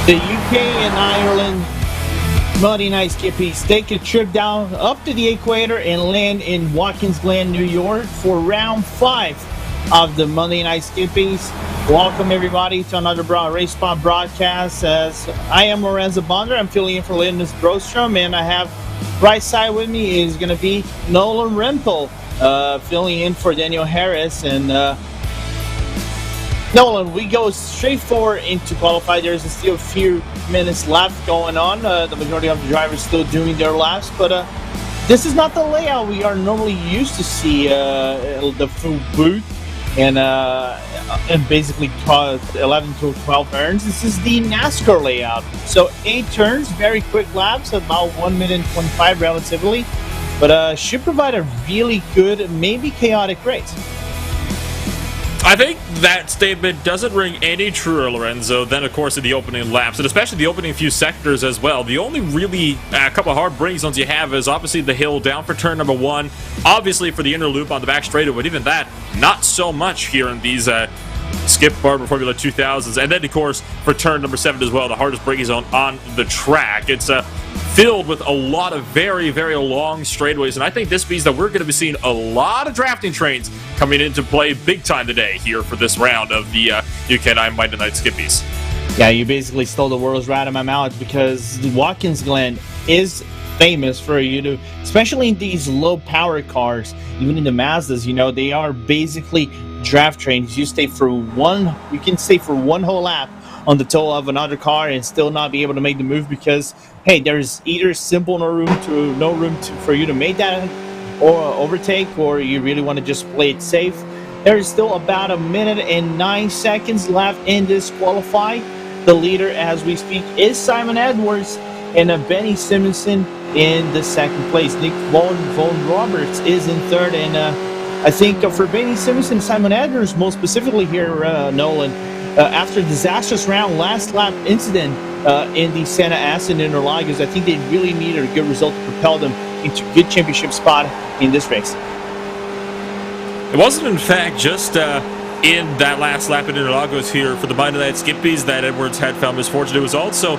The UK and Ireland Monday Night Skippys take a trip down up to the equator and land in Watkins, Glen, New York for round 5 of the Monday Night Skippys. Welcome everybody to another Race Spot broadcast. As I am Lorenzo Bonder, I'm filling in for Linus Brostrom, and I have right side with me is going to be Nolan Rempel, filling in for Daniel Harris. And Nolan, we go straight forward into qualify. There's still a few minutes left going on. The majority of the drivers still doing their laps, but This is not the layout we are normally used to see. The full boot and basically 11 to 12 turns. This is the NASCAR layout. So 8 turns, very quick laps, about 1 minute and 25 relatively, but should provide a really good, maybe chaotic race. I think that statement doesn't ring any truer, Lorenzo, than, of course, in the opening laps, and especially the opening few sectors as well. The only really couple of hard braking zones you have is obviously the hill down for turn number 1, obviously for the inner loop on the back straightaway, but even that, not so much here in these Skip Barber Formula 2000s. And then, of course, for turn number 7 as well, the hardest braking zone on the track. It's filled with a lot of very, very long straightaways, and I think this means that we're going to be seeing a lot of drafting trains coming into play big time today here for this round of the UK&I Mighty Night Skippys. Yeah, you basically stole the words right out of my mouth, because Watkins Glen is famous for especially in these low power cars, even in the Mazdas, they are basically draft trains. You can stay for one whole lap on the toe of another car and still not be able to make the move, because hey, there's either no room for you to make that or overtake, or you really want to just play it safe. There is still about 1 minute and 9 seconds left in this qualify. The leader as we speak is Simon Edwards, and Benny Simonson in the second place. Nick Von Roberts is in third, and I think for Benny Simonson, Simon Edwards most specifically here, Nolan, after a disastrous last lap incident in the Santa Ana and Interlagos, I think they really needed a good result to propel them into a good championship spot in this race. It wasn't, in fact, just in that last lap in Interlagos here for the Mighty Night Skippys that Edwards had found misfortune. It was also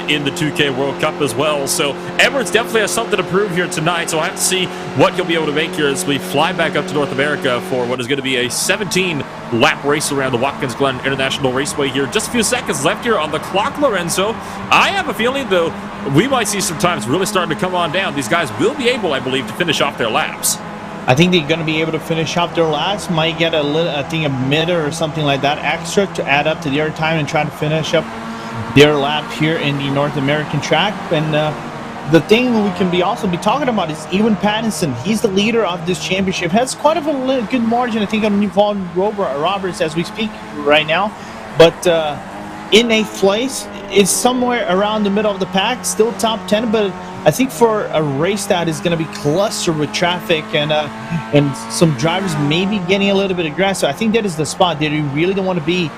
in the 2K World Cup as well. So Edwards definitely has something to prove here tonight. So I have to see what he'll be able to make here as we fly back up to North America for what is going to be a 17-lap race around the Watkins Glen International Raceway here. Just a few seconds left here on the clock, Lorenzo. I have a feeling, though, we might see some times really starting to come on down. These guys will be able, I believe, to finish off their laps. I think they're going to be able to finish off their laps. Might get a minute or something like that extra to add up to their time and try to finish up their lap here in the North American track. And the thing we can also be talking about is Ewan Pattinson. He's the leader of this championship. Has quite of a good margin, I think, on Von Roberts as we speak right now. But in 8th place, is somewhere around the middle of the pack, still top 10, but I think for a race that is going to be clustered with traffic and some drivers maybe getting a little bit aggressive, I think that is the spot that you really don't want to be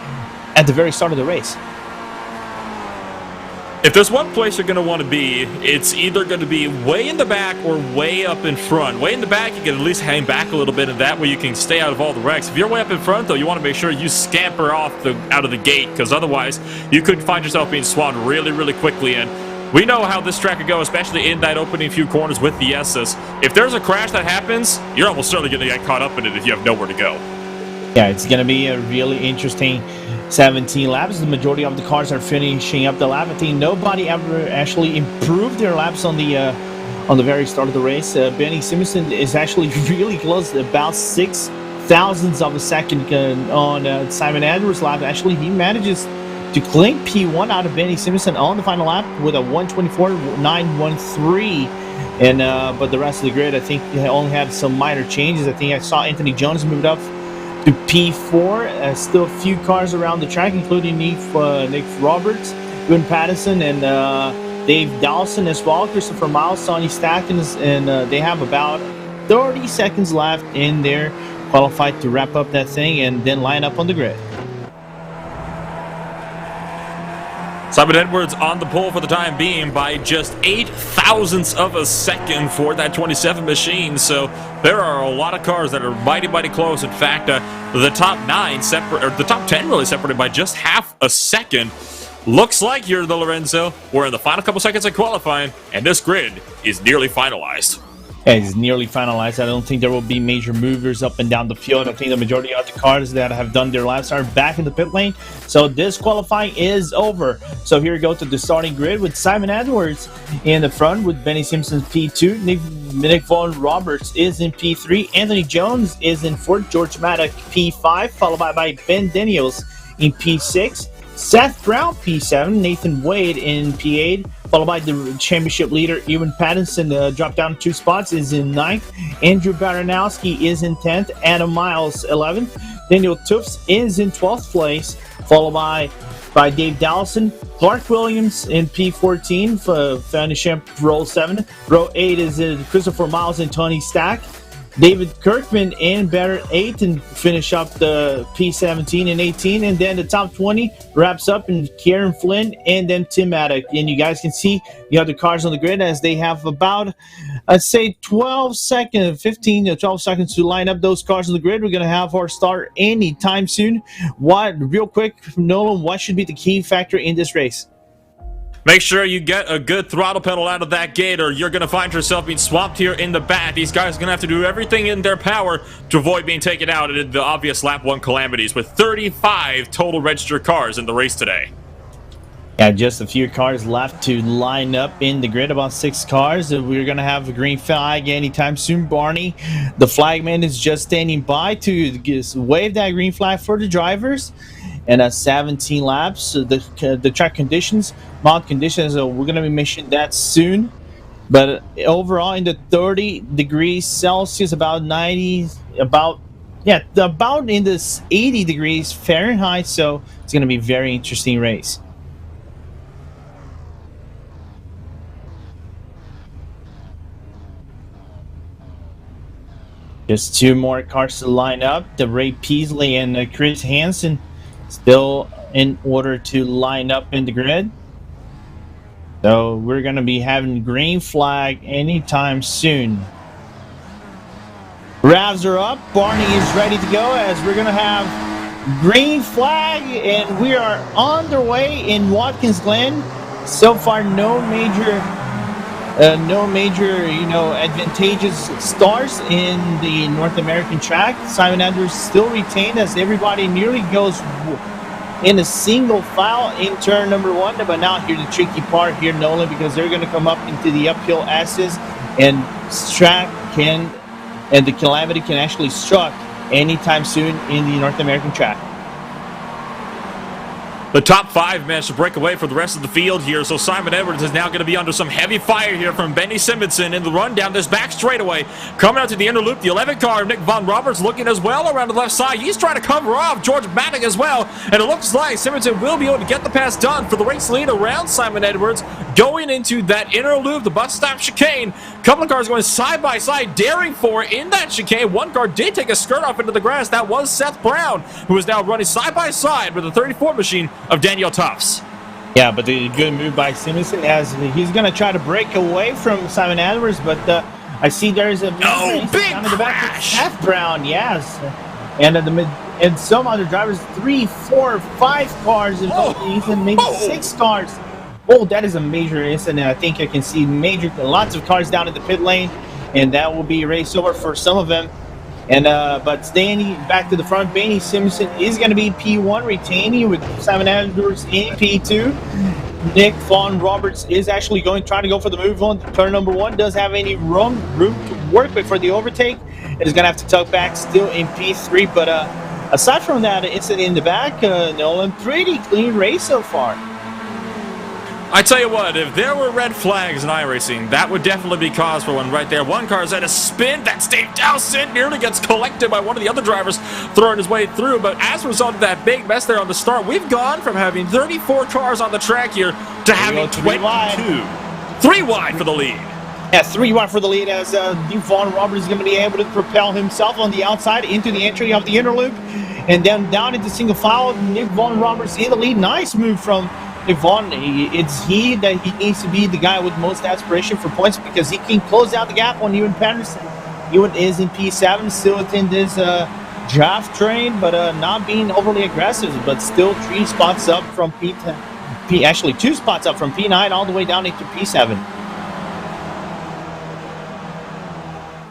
at the very start of the race. If there's one place you're going to want to be, it's either going to be way in the back or way up in front. Way in the back, you can at least hang back a little bit, and that way you can stay out of all the wrecks. If you're way up in front, though, you want to make sure you scamper out of the gate, because otherwise you could find yourself being swamped really, really quickly. And we know how this track could go, especially in that opening few corners with the S's. If there's a crash that happens, you're almost certainly going to get caught up in it if you have nowhere to go. Yeah, it's going to be a really interesting 17 laps. The majority of the cars are finishing up the lap. I think nobody ever actually improved their laps on the very start of the race. Benny Simonson is actually really close, about 6 thousandths of a second on Simon Edwards' lap. Actually, he manages to clink P1 out of Benny Simonson on the final lap with a 1:24.913. And but the rest of the grid, I think, only had some minor changes. I think I saw Anthony Jones moved up to P4. Still a few cars around the track, including Nick Roberts, Ewan Pattinson, and Dave Dawson as well. Christopher Miles, Sonny Stacken, and they have about 30 seconds left in their qualified to wrap up that thing and then line up on the grid. Simon Edwards on the pole for the time being by just 8 thousandths of a second for that 27 machine. So there are a lot of cars that are mighty, mighty close. In fact, the top 9 the top 10 really separated by just half a second. Looks like here, the Lorenzo, we're in the final couple seconds of qualifying, and this grid is nearly finalized. It's nearly finalized. I don't think there will be major movers up and down the field. I think the majority of the cars that have done their laps are back in the pit lane. So this qualifying is over. So here we go to the starting grid with Simon Edwards in the front with Benny Simpson P2. Nick Von Roberts is in P3. Anthony Jones is in 4th. George Maddock P5, followed by Ben Daniels in P6. Seth Brown, P7. Nathan Wade in P8, followed by the championship leader, Ewan Pattinson, dropped down 2 spots, is in 9th. Andrew Baranowski is in 10th. Adam Miles, 11th. Daniel Tufts is in 12th place, followed by Dave Dallison. Clark Williams in P14, finishing up row 7. Row 8 is Christopher Miles and Tony Stack. David Kirkman in better 8 and finish up the P17 and 18. And then the top 20 wraps up in Kieran Flynn and then Tim Maddock. And you guys can see the other cars on the grid as they have about, I'd say, 12 seconds, 15 to 12 seconds to line up those cars on the grid. We're going to have our start anytime soon. Real quick, Nolan, what should be the key factor in this race? Make sure you get a good throttle pedal out of that gate, or you're going to find yourself being swamped here in the back. These guys are going to have to do everything in their power to avoid being taken out in the obvious lap 1 calamities, with 35 total registered cars in the race today. Yeah, just a few cars left to line up in the grid, about 6 cars. We're going to have a green flag anytime soon. Barney, the flagman, is just standing by to wave that green flag for the drivers. And 17 laps, the track conditions, mild conditions, we're going to be mentioning that soon. But overall, in the 30 degrees Celsius, about 90, about in the 80 degrees Fahrenheit. So it's going to be a very interesting race. Just 2 more cars to line up. The Ray Peasley and Chris Hansen still in order to line up in the grid. So we're going to be having green flag anytime soon. Ravs are up. Barney is ready to go as we're going to have green flag, and we are on the way in Watkins Glen. So far, no major, advantageous starts in the North American track. Simon Andrews still retained as everybody nearly goes in a single file in turn number 1. But now here's the tricky part here, Nolan, because they're going to come up into the uphill S's, and the calamity can actually struck anytime soon in the North American track. The top 5 managed to break away for the rest of the field here, so Simon Edwards is now going to be under some heavy fire here from Benny Simonson in the run down this back straightaway. Coming out to the inner loop, the 11 car, Nick Von Roberts, looking as well around the left side. He's trying to cover off George Maddock as well, and it looks like Simonson will be able to get the pass done for the race lead around Simon Edwards going into that inner loop, the bus stop chicane. A couple of cars going side by side, daring for in that chicane. One car did take a skirt off into the grass. That was Seth Brown, who is now running side by side with the 34 machine of Daniel Tufts. Yeah, but the good move by Simonson as he's going to try to break away from Simon Edwards, but I see there's a big down in the back of Seth Brown, yes, and some other drivers, 3, 4, 5 cars involved, even maybe 6 cars. Oh, that is a major incident. I think I can see lots of cars down in the pit lane, and that will be a race over for some of them. And but staying back to the front, Benny Simpson is going to be P1, retaining with Simon Andrews in P2. Nick Von Roberts is actually trying to go for the move on turn number 1. Does have any room to work with for the overtake. It is going to have to tuck back still in P3. But aside from that incident in the back, Nolan, pretty clean race so far. I tell you what, if there were red flags in iRacing, that would definitely be cause for one right there. One car is at a spin. That's Dave Dowson. Nearly gets collected by one of the other drivers throwing his way through. But as a result of that big mess there on the start, we've gone from having 34 cars on the track here to having 22. 3 wide for the lead. Yeah, 3 wide for the lead as Von Roberts is going to be able to propel himself on the outside into the entry of the inner loop. And then down into single file, Nick Von Roberts in the lead. Nice move from Vaughn. It's he that he needs to be the guy with most aspiration for points, because he can close out the gap on Ewan Patterson. Ewan is in P7, still within this draft train, but not being overly aggressive, but still 3 spots up from P10. Actually 2 spots up from P9 all the way down into P7.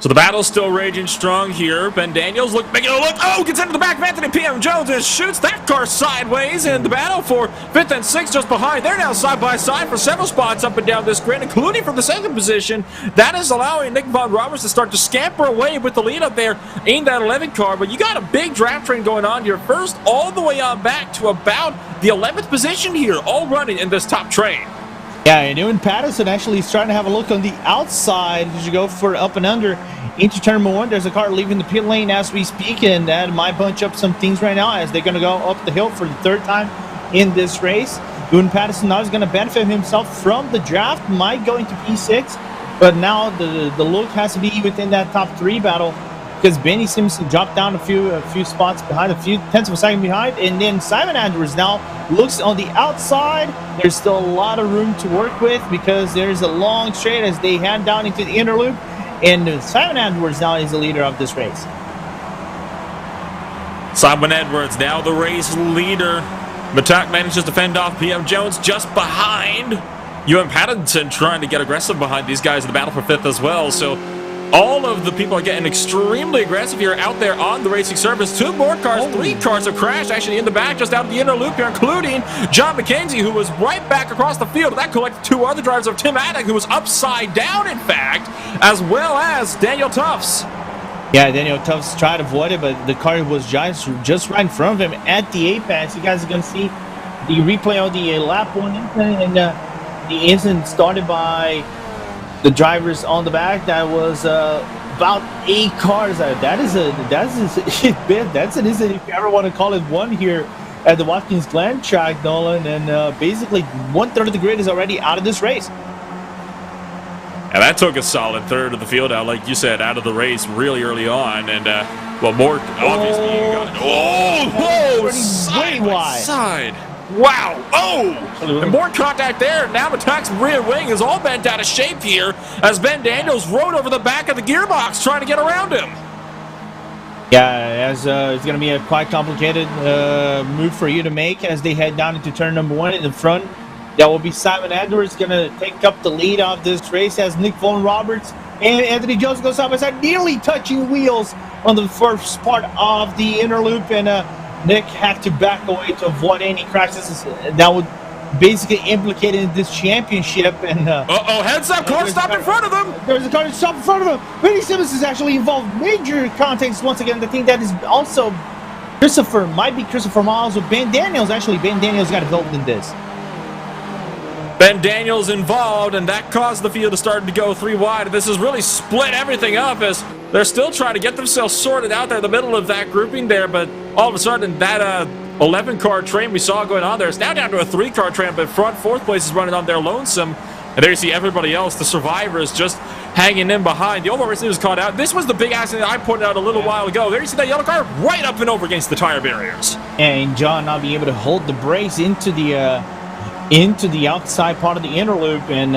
So the battle's still raging strong here. Ben Daniels making a look. Oh, gets into the back of Anthony PM Jones and shoots that car sideways. And the battle for 5th and 6th just behind. They're now side by side for several spots up and down this grid, including from the 2nd position. That is allowing Nick Von Roberts to start to scamper away with the lead up there in that 11 car. But you got a big draft train going on here. First, all the way on back to about the 11th position here, all running in this top train. Yeah, and Ewan Patterson actually is trying to have a look on the outside as you go for up and under into turn number 1. There's a car leaving the pit lane as we speak, and that might bunch up some things right now as they're going to go up the hill for the 3rd time in this race. Ewan Patterson now is going to benefit himself from the draft, might go into P6, but now the look has to be within that top 3 battle, because Benny Simpson dropped down a few spots behind, a few tenths of a second behind, and then Simon Andrews now looks on the outside. There's still a lot of room to work with because there's a long straight as they head down into the inner loop, and Simon Edwards now is the leader of this race. Simon Edwards now the race leader. Matak manages to fend off PM Jones just behind. Ewan Patterson trying to get aggressive behind these guys in the battle for 5th as well. So all of the people are getting extremely aggressive here out there on the racing surface. 2 more cars, 3 cars have crashed actually in the back just out of the inner loop here, including John McKenzie, who was right back across the field. That collected 2 other drivers of Tim Attic, who was upside down, in fact, as well as Daniel Tufts. Yeah, Daniel Tufts tried to avoid it, but the car was just right in front of him at the apex. You guys are going to see the replay of the lap 1 incident, and the incident started by the drivers on the back. That was about 8 cars. That's an incident if you ever want to call it one here at the Watkins Glen track, Nolan. And basically 1/3 of the grid is already out of this race. And that took a solid 1/3 of the field out, like you said, out of the race really early on. And well, more obviously you got it. Whoa, side by side. Wow! Oh! And more contact there. Now Matak's rear wing is all bent out of shape here as Ben Daniels rode over the back of the gearbox trying to get around him. Yeah, as it's going to be a quite complicated move for you to make as they head down into turn number 1 in the front. That will be Simon Edwards going to take up the lead of this race as Nick Von Roberts and Anthony Jones go side by side, nearly touching wheels on the first part of the inner loop, and Nick had to back away to avoid any crashes that would basically implicate in this championship. And heads up, car stopped in front of him. There's a car that stopped in front of him. Benny Simmons is actually involved major context once again. I think that is also Christopher Miles with Ben Daniels. Actually, Ben Daniels got involved in this. Ben Daniels involved, and that caused the field to start to go 3 wide. This has really split everything up as they're still trying to get themselves sorted out there in the middle of that grouping there, but all of a sudden that 11-car train we saw going on there is now down to a 3-car train, but front 4th place is running on their lonesome. And there you see everybody else, the survivors, just hanging in behind. The overall race was caught out. This was the big accident I pointed out a little while ago. There you see that yellow car right up and over against the tire barriers. And John not being able to hold the brakes into the outside part of the inner loop, and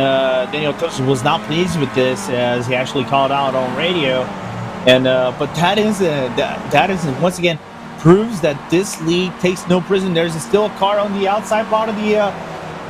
Daniel Tufts was not pleased with this as he actually called out on radio. And but that is once again proves that this league takes no prison. There's still a car on the outside part of the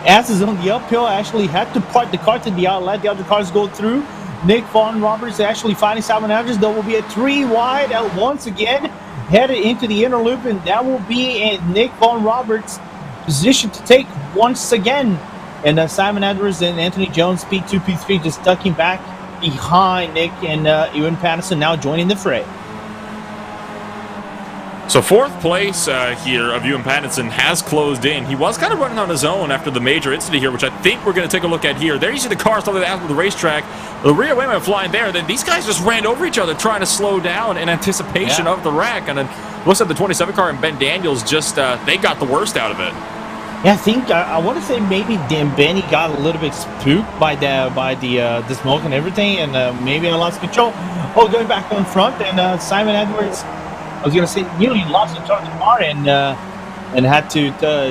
asses on the uphill. Actually had to park the car to the outlet, the other cars go through. Nick Von Roberts actually finding Simon Andrews. There will be a 3 wide once again headed into the inner loop, and that will be in Nick Von Roberts' position to take once again. And Simon Edwards and Anthony Jones, P2, P3, just ducking back behind Nick, and Ewan Patterson now joining the fray. So 4th place here of Ewan Patterson has closed in. He was kind of running on his own after the major incident here, which I think we're going to take a look at here. There you see the car started out of the racetrack. The rear wingman flying there. Then these guys just ran over each other trying to slow down in anticipation of the wreck. And then looks like the 27 car and Ben Daniels just, they got the worst out of it. Yeah, I think I want to say maybe Benny got a little bit spooked by the smoke and everything, and maybe I lost control. Oh, going back on front, and Simon Edwards, I was gonna say, nearly lost control of the car and had to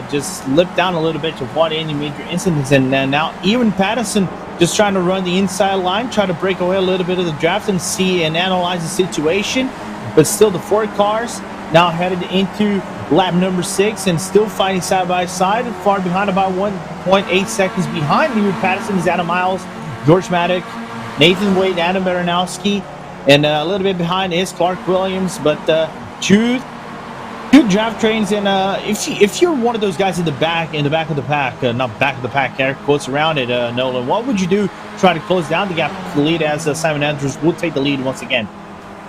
just slip down a little bit to avoid any major incidents. And now Ewan Patterson just trying to run the inside line, try to break away a little bit of the draft and see and analyze the situation. But still, the 4 cars now headed into lap number 6 and still fighting side by side, far behind, about 1.8 seconds behind. Ewan Patterson is Adam Miles, George Maddock, Nathan Wade, Adam Baranowski, And a little bit behind is Clark Williams, but two draft trains. And if you're one of those guys in the back of the pack, not back of the pack, air quotes around it, Nolan, what would you do to try to close down the gap to the lead as Simon Andrews will take the lead once again?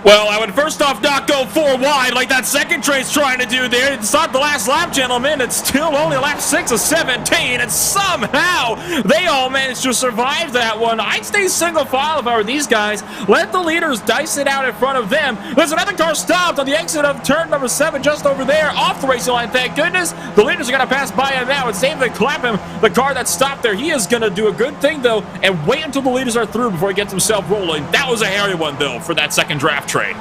Well, I would first off not go 4 wide like that second train's trying to do there. It's not the last lap, gentlemen. It's still only lap 6 of 17, and somehow they all managed to survive that one. I'd stay single file if I were these guys. Let the leaders dice it out in front of them. There's another car stopped on the exit of turn number 7 just over there, off the racing line, thank goodness. The leaders are going to pass by him now. It's safe to clap him. The car that stopped there, he is going to do a good thing, though, and wait until the leaders are through before he gets himself rolling. That was a hairy one, though, for that second draft train.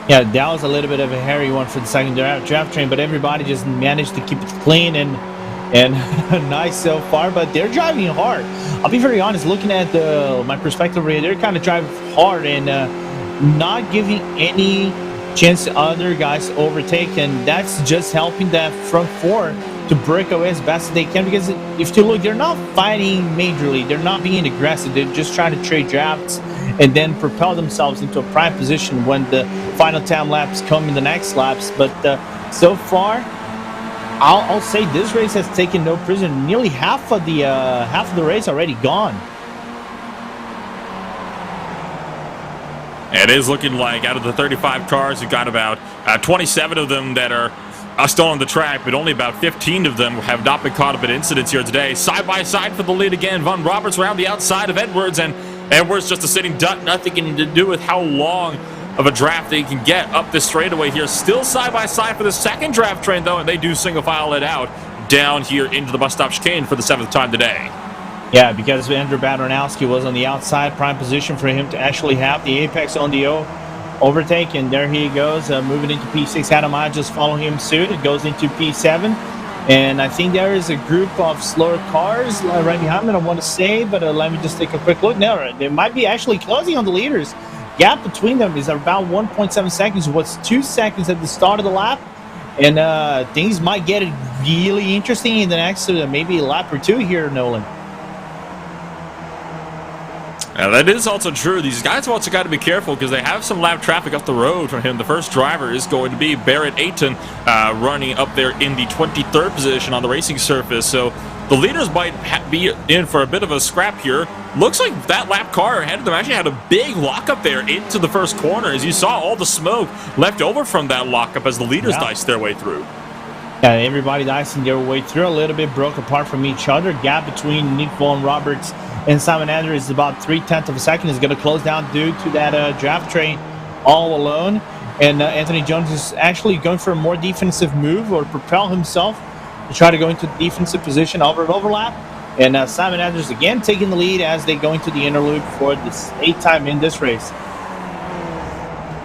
Yeah, that was a little bit of a hairy one for the second draft train, but everybody just managed to keep it clean and nice so far. But they're driving hard. I'll be very honest, looking at my perspective here, they're kind of driving hard and not giving any chance to other guys to overtake, and that's just helping that front four to break away as best as they can. Because if you look, they're not fighting majorly, they're not being aggressive, they're just trying to trade drafts and then propel themselves into a prime position when the final 10 laps come in the next laps. But so far, I'll say this race has taken no prisoner. Nearly half of the race already gone. It is looking like out of the 35 cars, you've got about 27 of them that are still on the track, but only about 15 of them have not been caught up in incidents here today. Side by side for the lead again. Von Roberts around the outside of Edwards, and Edwards just a sitting duck, nothing to do with how long of a draft they can get up this straightaway here. Still side by side for the second draft train, though, and they do single file it out down here into the bus stop chicane for the 7th time today. Yeah, because Andrew Badronowski was on the outside, prime position for him to actually have the apex on the overtake, and there he goes, moving into P6. Adamai just following him suit. It goes into P7, and I think there is a group of slower cars right behind me, I want to say, but let me just take a quick look. No, they might be actually closing on the leaders. Gap between them is about 1.7 seconds. What's 2 seconds at the start of the lap, and things might get really interesting in the next maybe a lap or two here, Nolan. Now, that is also true. These guys have also got to be careful because they have some lap traffic up the road from him. The first driver is going to be Barrett Ayton, running up there in the 23rd position on the racing surface. So the leaders might be in for a bit of a scrap here. Looks like that lap car ahead of them actually had a big lockup there into the first corner. As you saw, all the smoke left over from that lockup as the leaders diced their way through. Yeah, everybody dicing their way through, a little bit broke apart from each other. Gap between Nick Von Roberts and Simon Andrews is about 0.3 of a second. Is going to close down due to that draft train all alone. And Anthony Jones is actually going for a more defensive move or propel himself to try to go into the defensive position over an overlap. And Simon Andrews again taking the lead as they go into the inner loop for the 8th time in this race.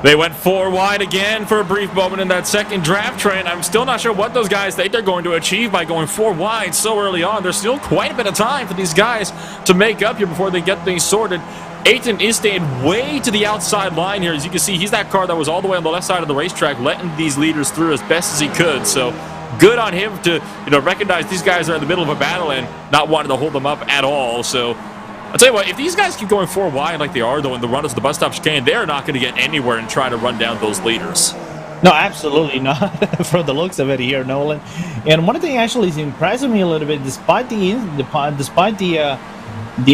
They went 4 wide again for a brief moment in that second draft train. I'm still not sure what those guys think they're going to achieve by going 4 wide so early on. There's still quite a bit of time for these guys to make up here before they get things sorted. Ayton is staying way to the outside line here. As you can see, he's that car that was all the way on the left side of the racetrack, letting these leaders through as best as he could. So good on him to recognize these guys are in the middle of a battle and not wanting to hold them up at all. So I'll tell you what, if these guys keep going 4 wide like they are, though, in the run to the bus stop chicane, they're not going to get anywhere and try to run down those leaders. No, absolutely not, from the looks of it here, Nolan. And one thing actually is impressing me a little bit, despite the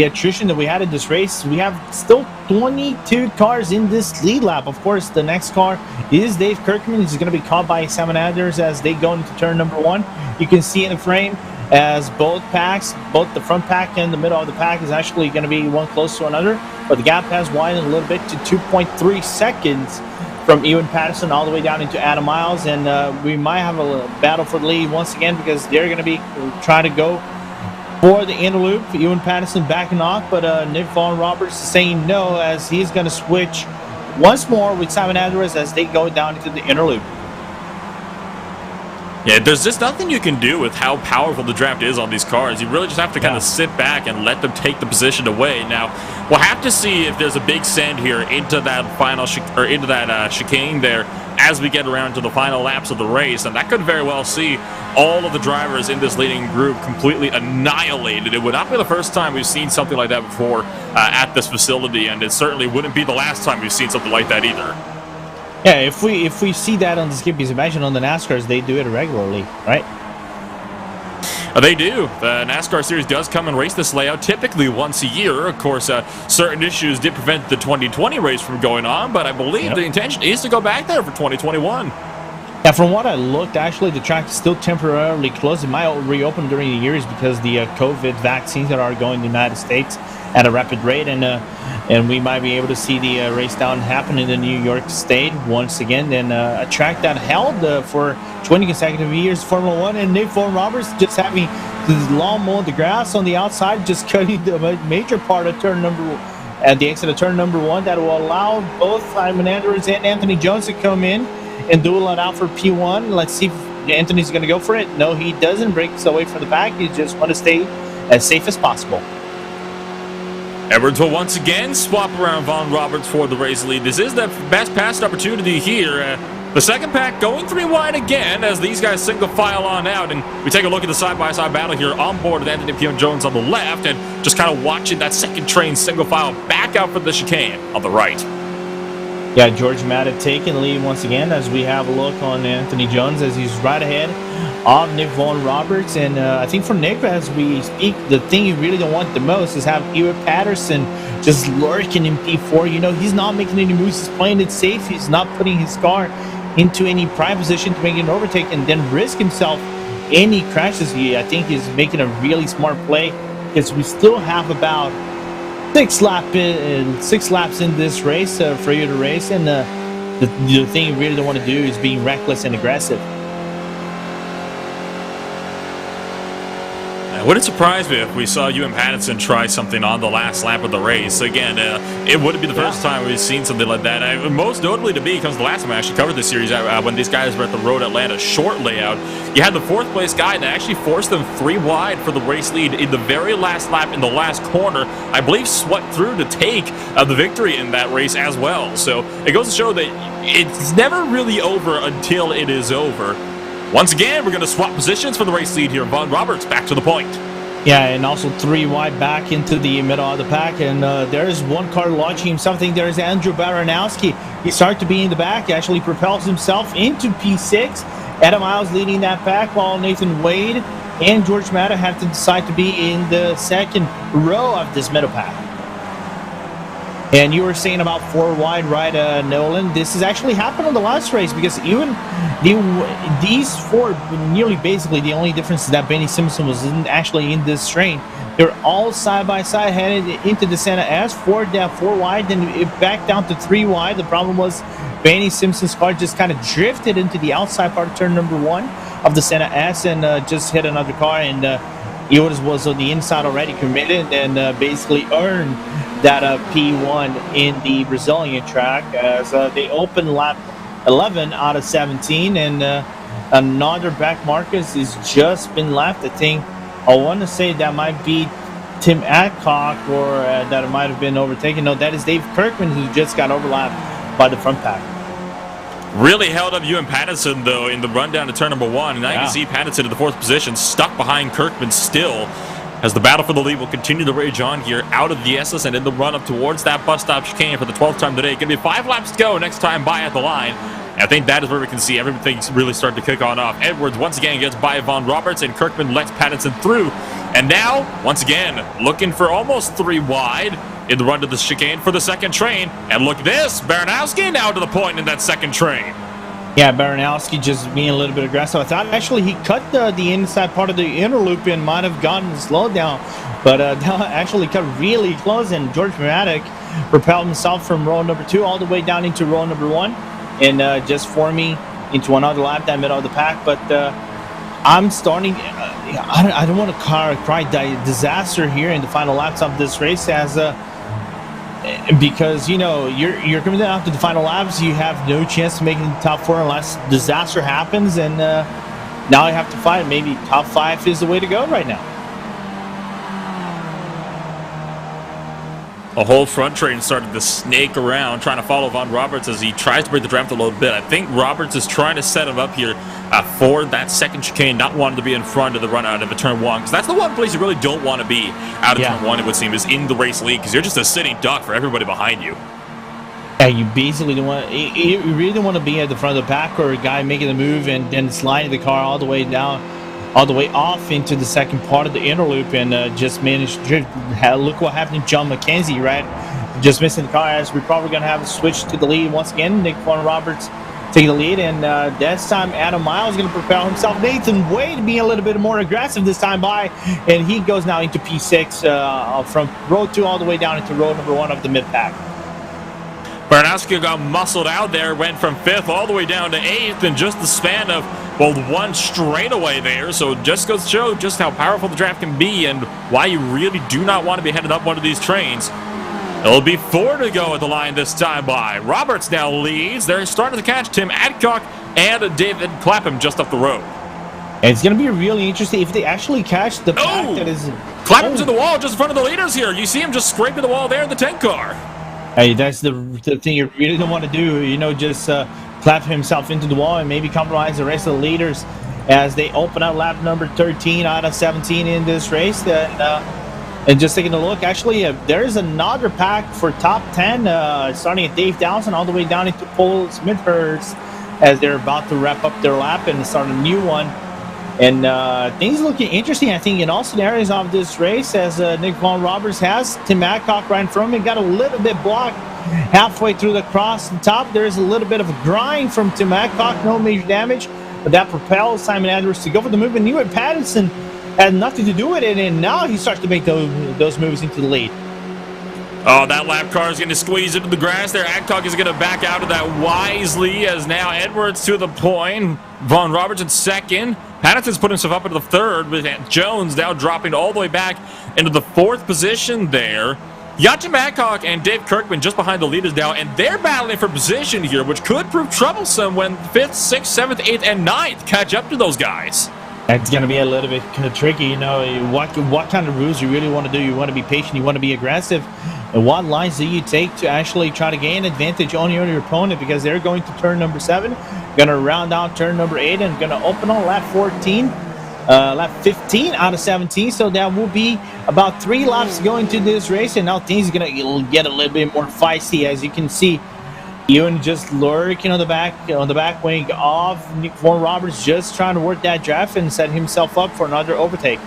attrition that we had in this race, we have still 22 cars in this lead lap. Of course, the next car is Dave Kirkman. He's going to be caught by Simon Anders as they go into turn number 1. You can see in the frame as both packs, both the front pack and the middle of the pack, is actually going to be one close to another. But the gap has widened a little bit to 2.3 seconds from Ewan Patterson all the way down into Adam Miles. And we might have a battle for the lead once again because they're going to be trying to go for the inner loop. Ewan Patterson backing off, but Nick Von Roberts is saying no as he's going to switch once more with Simon Andrews as they go down into the inner loop. Yeah, there's just nothing you can do with how powerful the draft is on these cars. You really just have to kind of sit back and let them take the position away. Now, we'll have to see if there's a big send here into that final chicane there as we get around to the final laps of the race, and that could very well see all of the drivers in this leading group completely annihilated. It would not be the first time we've seen something like that before at this facility, and it certainly wouldn't be the last time we've seen something like that either. Yeah, if we see that on the Skippys, imagine on the NASCARs, they do it regularly, right? They do. The NASCAR series does come and race this layout typically once a year. Of course, certain issues did prevent the 2020 race from going on, but I believe the intention is to go back there for 2021. Yeah, from what I looked, actually, the track is still temporarily closed. It might reopen during the years because the COVID vaccines that are going to the United States at a rapid rate, and we might be able to see the race down happen in the New York State once again. And a track that held for 20 consecutive years, Formula One, and Nick Von Roberts just having this lawn mowing the grass on the outside, just cutting the major part of at the exit of turn number 1 that will allow both Simon Andrews and Anthony Jones to come in and duel it out for P1. Let's see if Anthony's going to go for it. No, he doesn't. Breaks away from the pack. He just want to stay as safe as possible. Edwards will once again swap around Von Roberts for the race lead. This is the best passed opportunity here. The second pack going 3 wide again as these guys single file on out. And we take a look at the side-by-side battle here on board with Anthony P. Jones on the left and just kind of watching that second train single file back out for the chicane on the right. Yeah, George Matta taking the lead once again as we have a look on Anthony Jones as he's right ahead of Nick Von Roberts. And I think for Nick, as we speak, the thing you really don't want the most is have Ewan Patterson just lurking in P4. You know, he's not making any moves. He's playing it safe. He's not putting his car into any prime position to make an overtake and then risk himself any crashes. I think he's making a really smart play because we still have about 6 laps in this race for you to race, and the thing you really don't want to do is being reckless and aggressive. Wouldn't surprise me if we saw Ewan Patterson try something on the last lap of the race. Again, it wouldn't be the first time we've seen something like that. Most notably to me comes the last time I actually covered this series when these guys were at the Road Atlanta short layout. You had the 4th place guy that actually forced them 3 wide for the race lead in the very last lap in the last corner. I believe swept through to take the victory in that race as well. So it goes to show that it's never really over until it is over. Once again, we're going to swap positions for the race lead here. Von Roberts back to the point. Yeah, and also 3 wide back into the middle of the pack. And there's one car launching himself. I think there's Andrew Baranowski. He started to be in the back. He actually propels himself into P6. Adam Miles leading that pack while Nathan Wade and George Matta have to decide to be in the second row of this middle pack. And you were saying about 4 wide, right, Nolan? This has actually happened on the last race because even these 4, nearly basically the only difference is that Benny Simpson was actually in this train. They're all side by side headed into the Santa S. 4 wide, then it back down to 3 wide. The problem was Benny Simpson's car just kind of drifted into the outside part of turn number 1 of the Santa S and just hit another car. And he was on the inside already committed and basically earned that P1 in the Brazilian track as they open lap 11 out of 17, and another back Marcus has just been left. I think I want to say that might be Tim Adcock or that it might have been overtaken. No, that is Dave Kirkman who just got overlapped by the front pack. Really held up Ewan Patterson, though, in the run down to turn number 1. And now you can see Patterson in the 4th position, stuck behind Kirkman still, as the battle for the lead will continue to rage on here out of the SS and in the run up towards that bus stop chicane for the 12th time today. Going to be 5 laps to go next time by at the line. And I think that is where we can see everything really start to kick on off. Edwards once again gets by Von Roberts, and Kirkman lets Patterson through. And now, once again, looking for almost 3 wide in the run to the chicane for the second train. And look at this, Baranowski now to the point in that second train. Yeah, Baranowski just being a little bit aggressive. I thought actually he cut the inside part of the inner loop and might have gotten slowed down, but actually cut really close, and George Maddock propelled himself from row number 2 all the way down into row number 1 and just forming into another lap that middle of the pack. But I'm starting, I don't want to cry disaster here in the final laps of this race as because, you know, you're coming down to the final laps, you have no chance to make it in the top 4 unless disaster happens, and now I have to find maybe top 5 is the way to go right now. A whole front train started to snake around, trying to follow Von Roberts as he tries to break the draft a little bit. I think Roberts is trying to set him up here for that second chicane, not wanting to be in front of the run out of the turn 1, because that's the one place you really don't want to be out of turn 1, it would seem, is in the race lead, because you're just a sitting duck for everybody behind you. Yeah, you basically don't want. You really don't want to be at the front of the pack or a guy making the move and then sliding the car all the way down, all the way off into the second part of the inner loop and just managed to drift. Look what happened to John McKenzie, right? Just missing the car, as we're probably going to have a switch to the lead once again. Nick Von Roberts taking the lead, and this time Adam Miles is going to propel himself. Nathan Wade being a little bit more aggressive this time by, and he goes now into P6 from row 2 all the way down into row number 1 of the mid-pack. Baranowski got muscled out there, went from 5th all the way down to 8th in just the span of, well, 1 straightaway there. So just goes to show just how powerful the draft can be and why you really do not want to be headed up one of these trains. It'll be 4 to go at the line this time by. Roberts now leads. They're starting to catch Tim Adcock and David Clapham just up the road. And it's going to be really interesting if they actually catch the pack that is... Clapham to the wall just in front of the leaders here. You see him just scraping the wall there in the 10 car. Hey, that's the thing you really don't want to do, you know, just clap himself into the wall and maybe compromise the rest of the leaders as they open up lap number 13 out of 17 in this race. And just taking a look, actually, there is another pack for top 10, starting at Dave Dowson all the way down into Paul Smithhurst as they're about to wrap up their lap and start a new one. And things looking interesting, I think, in all scenarios of this race, as Nick Von Roberts has Tim Adcock right in front of him. Got a little bit blocked halfway through the cross and top. There's a little bit of a grind from Tim Adcock, no major damage, but that propels Simon Edwards to go for the move. And Ewan Patterson had nothing to do with it, and now he starts to make those moves into the lead. Oh, that lap car is going to squeeze into the grass there. Adcock is going to back out of that wisely, as now Edwards to the point. Von Roberts in second. Patterson's put himself up into the third, with Jones now dropping all the way back into the 4th position there. Jim Adcock and Dave Kirkman just behind the leaders now, and they're battling for position here, which could prove troublesome when 5th, 6th, 7th, 8th, and 9th catch up to those guys. It's going to be a little bit kind of tricky, you know, what kind of moves you really want to do. You want to be patient, you want to be aggressive. And what lines do you take to actually try to gain advantage on your opponent, because they're going to turn number 7, going to round out turn number 8, and going to open on lap 15 out of 17. So that will be about 3 laps going to this race, and now things are going to get a little bit more feisty, as you can see. Ewan just lurking on the back wing of Nick Von Roberts, just trying to work that draft and set himself up for another overtake.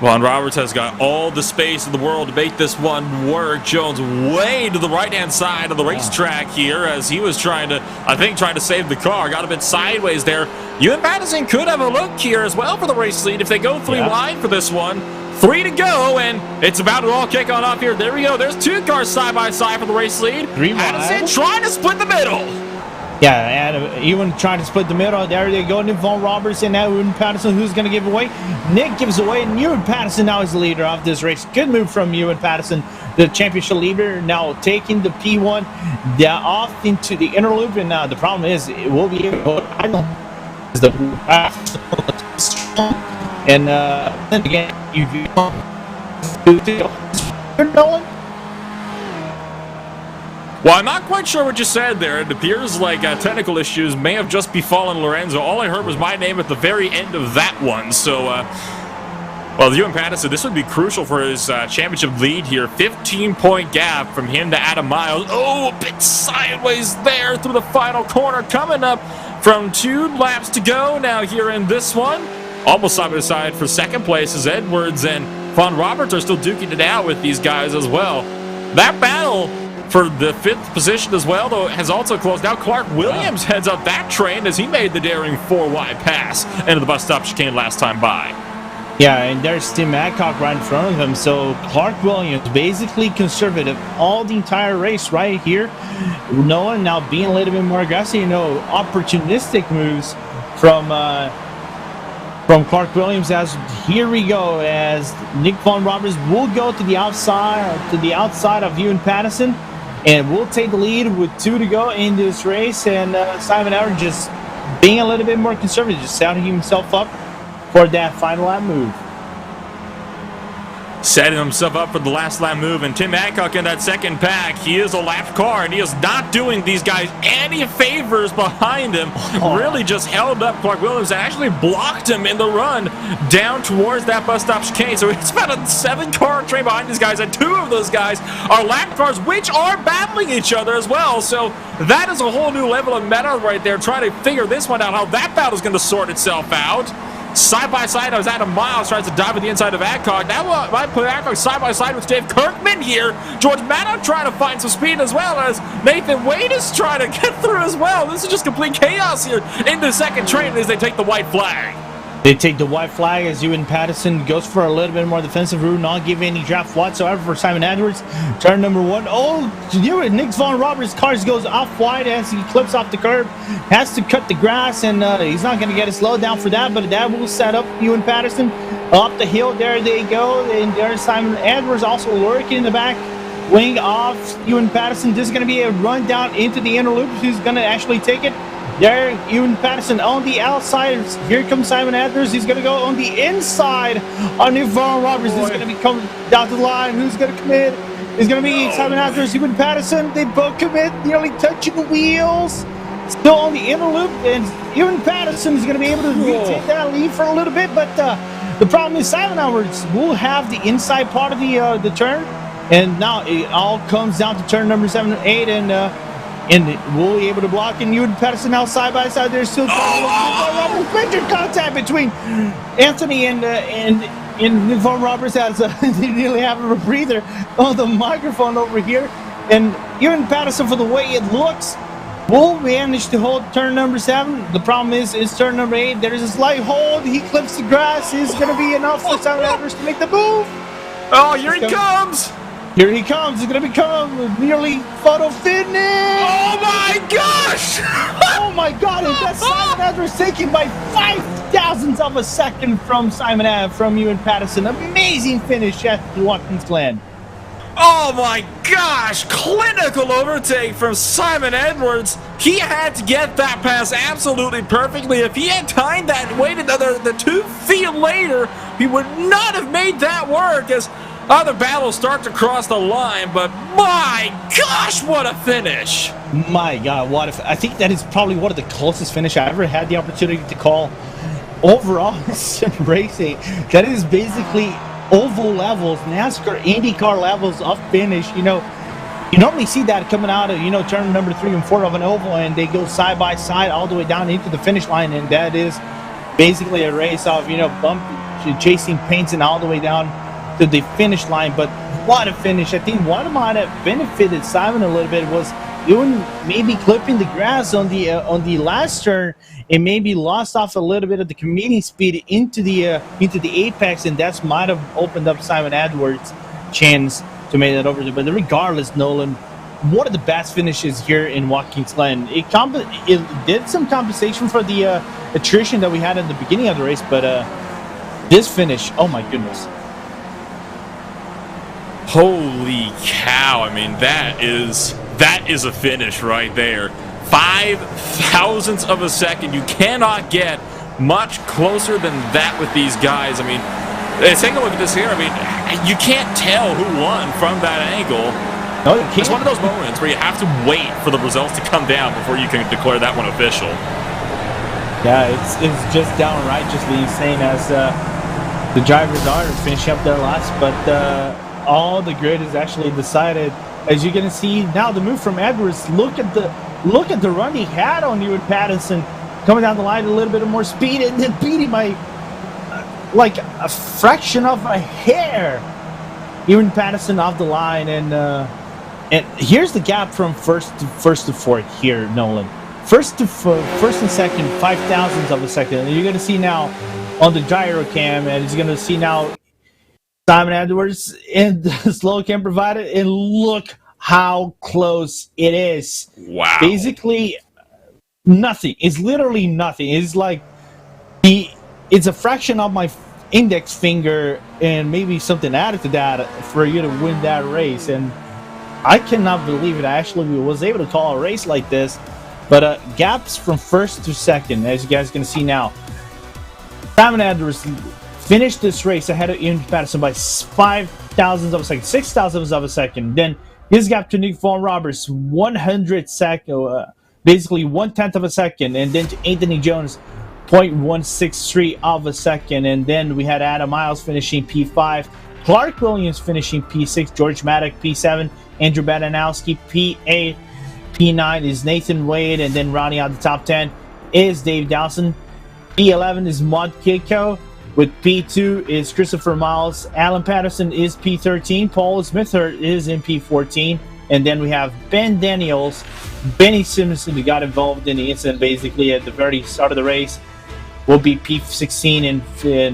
Von Roberts has got all the space in the world to make this one work. Jones way to the right-hand side of the racetrack here, as he was trying to save the car. Got a bit sideways there. Ewan Patterson could have a look here as well for the race lead if they go 3 wide for this one. 3 to go, and it's about to all kick on off here. There we go. There's 2 cars side by side for the race lead. 3 wide. Patterson trying to split the middle. Yeah, and Ewan trying to split the middle. There they go. Nick Von Roberts and now Ewan Patterson, who's going to give away. Nick gives away, and Ewan Patterson now is the leader of this race. Good move from Ewan Patterson, the championship leader, now taking the P1 off into the inner loop. And the problem is, it will be able to and then again, Nolan. Well, I'm not quite sure what you said there. It appears like technical issues may have just befallen Lorenzo. All I heard was my name at the very end of that one. So, well, Ewan Patterson, this would be crucial for his championship lead here. 15-point gap from him to Adam Miles. Oh, a bit sideways there through the final corner. Coming up from 2 laps to go now here in this one. Almost side by side for second place as Edwards and Von Roberts are still duking it out with these guys as well. That battle for the 5th position as well, though, has also closed out. Clark Williams heads up that train as he made the daring 4-wide pass into the bus stop chicane last time by. Yeah, and there's Tim Adcock right in front of him. So Clark Williams basically conservative all the entire race right here. Noah now being a little bit more aggressive, you know, opportunistic moves from Clark Williams. As here we go, as Nick Von Roberts will go to the outside of Ewan Patterson, And we'll take the lead with 2 to go in this race. And Simon Edwards just being a little bit more conservative, just setting himself up for that final lap move. Setting himself up for the last lap move, and Tim Adcock in that second pack. He is a lapped car, and he is not doing these guys any favors behind him. Really just held up Clark Williams and actually blocked him in the run down towards that bus stop chicane. So it's about a 7-car train behind these guys, and 2 of those guys are lapped cars, which are battling each other as well. So that is a whole new level of meta right there, trying to figure this one out, how that battle is going to sort itself out. Side by side, I was Adam Miles tries to dive at the inside of Adcock. That might put Adcock side by side with Dave Kirkman here. George Maddow trying to find some speed as well as Nathan Wade is trying to get through as well. This is just complete chaos here in the second train as they take the white flag. They take the white flag as Ewan Patterson goes for a little bit more defensive route, not giving any draft whatsoever for Simon Edwards. Turn number 1. Nick Von Roberts' cars goes off wide as he clips off the curb. Has to cut the grass, and he's not going to get a slowdown for that, but that will set up Ewan Patterson up the hill. There they go, and there's Simon Edwards also lurking in the back wing off Ewan Patterson. This is going to be a run down into the inner loop. Who's going to actually take it? There, Ewan Patterson on the outside. Here comes Simon Edwards. He's going to go on the inside on Nick Von Roberts. This is going to be coming down to the line. Who's going to commit? It's going to be Simon Edwards, Ewan Patterson. They both commit, nearly touching the wheels. Still on the inner loop, and Ewan Patterson is going to be able to retake that lead for a little bit. But the problem is Simon Edwards will have the inside part of the turn, and now it all comes down to turn number 7 and 8, and we'll be able to block, and Ewan Patterson now side by side. There's still major contact between Anthony and Nick Von Roberts as they nearly have a breather on the microphone over here. And Ewan Patterson, for the way it looks, will manage to hold turn number 7. The problem is turn number 8. There is a slight hold. He clips the grass. Is going to be enough for Simon Edwards to make the move. Oh, here he comes. Here he comes. He's going to become nearly photo finish. Oh, my gosh. Oh, my God. And that's Simon Edwards taken by 0.005 of a second from from Ewan Patterson. Amazing finish at Watkins Glen. Oh my gosh, clinical overtake from Simon Edwards. He had to get that pass absolutely perfectly. If he had timed that and waited the 2 feet later, he would not have made that work as other battles start to cross the line. But my gosh, what a finish. My God, I think that is probably one of the closest finish I ever had the opportunity to call overall in racing. That is basically oval levels, NASCAR, IndyCar levels of finish. You normally see that coming out of, turn number 3 and 4 of an oval, and they go side by side all the way down into the finish line, and that is basically a race of, chasing paints and all the way down to the finish line. But what a finish. I think what might have benefited Simon a little bit was doing maybe clipping the grass on the last turn, and maybe lost off a little bit of the commuting speed into the apex, and that's might have opened up Simon Edwards' chance to make that over there. But regardless, Nolan, one of the best finishes here in Watkins Glen. It did some compensation for the attrition that we had at the beginning of the race, but this finish, oh my goodness. Holy cow. I mean, that is a finish right there. 0.005 of a second. You cannot get much closer than that with these guys. I mean, take a look at this here. I mean, you can't tell who won from that angle. No, you can't. It's one of those moments where you have to wait for the results to come down before you can declare that one official. Yeah, it's just downright just insane as the drivers are finishing up their laps, but all the grid is actually decided. As you're gonna see now, the move from Edwards. Look at the run he had on Ewan Patterson, coming down the line a little bit of more speed, and then beating by like a fraction of a hair. Ewan Patterson off the line, and here's the gap from first to fourth here, Nolan. First and second, 0.005 of a second. And you're gonna see now on the gyro cam, and you're gonna see now Simon Edwards in the slow cam provided, and look how close it is. Wow. Basically nothing. It's literally nothing. It's like it's a fraction of my index finger and maybe something added to that for you to win that race. And I cannot believe it. I actually was able to call a race like this. But gaps from first to second, as you guys can see now. Simon Andrews finished this race ahead of Ian Patterson by 5 thousandths of a second, 6 thousandths of a second. Then his gap to Nick Von Roberts, 100 second, basically 1/10 of a second. And then to Anthony Jones, 0.163 of a second. And then we had Adam Miles finishing P5, Clark Williams finishing P6, George Maddock P7, Andrew Baranowski P8. P9 is Nathan Wade, and then rounding out the top 10 is Dave Dawson. P11 is Mod Kiko. With P2 is Christopher Miles. Alan Patterson is P13. Paul Smithert is in P14. And then we have Ben Daniels, Benny Simpson, who got involved in the incident basically at the very start of the race, will be P16 and